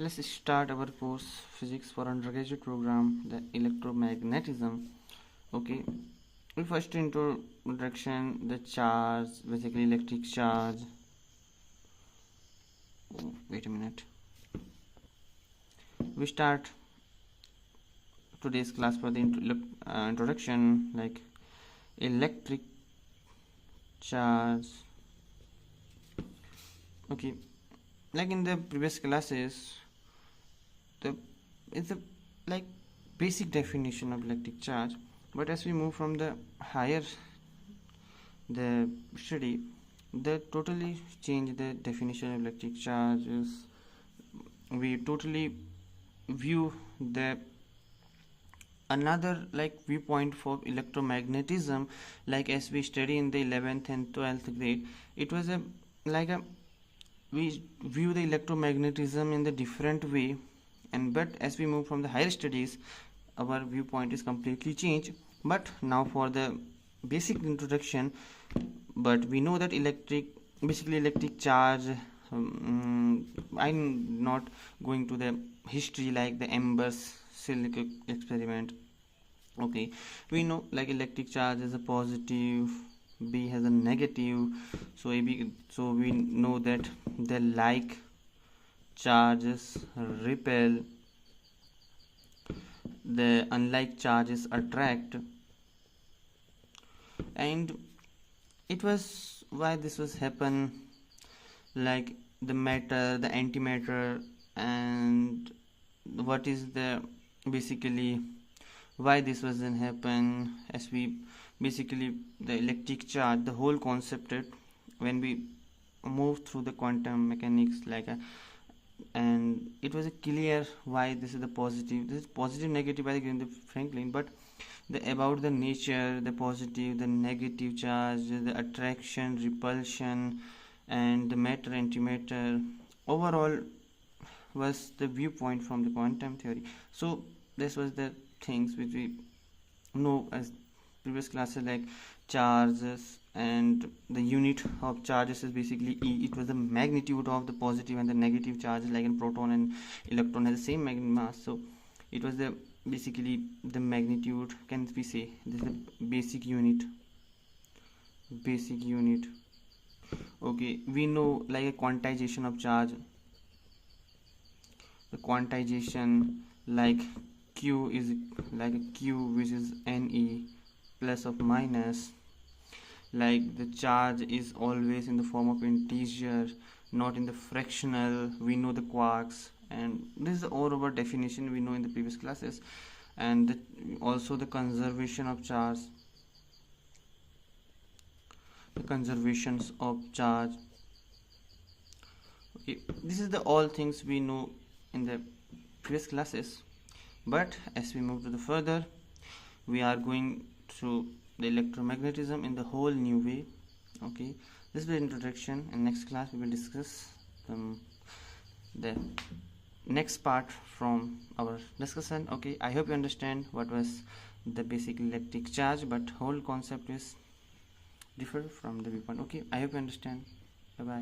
Let's start our course physics for undergraduate program, the electromagnetism. Okay, we first introduction the charge, basically electric charge. Oh, wait a minute. We start today's class for the introduction, like electric charge. Okay, like in the previous classes, it's a like basic definition of electric charge, but as we move from the higher the study, they totally change the definition of electric charges. We totally view the another like viewpoint for electromagnetism, like as we study in the 11th and 12th grade. It was a like a we view the electromagnetism in the different way, and but as we move from the higher studies, our viewpoint is completely changed. But now for the basic introduction, but we know that electric charge, I'm not going to the history like the Embers silica experiment. Okay, we know like electric charge is a positive, B has a negative, so so we know that the like charges repel, the unlike charges attract, and it was why this was happen, like the matter, the antimatter, and what is the basically why this wasn't happen. As we basically the electric charge, the whole concept when we move through the quantum mechanics, like and it was clear why this is the positive, this is positive negative by the Franklin, but about the nature, the positive, the negative charge, the attraction, repulsion, and the matter antimatter, overall was the viewpoint from the quantum theory. So this was the things which we know as previous classes, like charges, and the unit of charges is basically E. It was the magnitude of the positive and the negative charges, like in proton and electron has the same magnetic mass, so it was the basically the magnitude, can we say this is the basic unit. Okay, we know like a quantization of charge, the quantization like Q is like a Q which is Ne plus of minus, like the charge is always in the form of integer, not in the fractional. We know the quarks, and this is the overall definition we know in the previous classes. And also the conservations of charge, okay, this is the all things we know in the previous classes. But as we move to the further, we are going through the electromagnetism in the whole new way. Okay, this is the introduction, and next class we will discuss the next part from our discussion. Okay, I hope you understand what was the basic electric charge, but whole concept is different from the viewpoint. Okay, I hope you understand. Bye bye.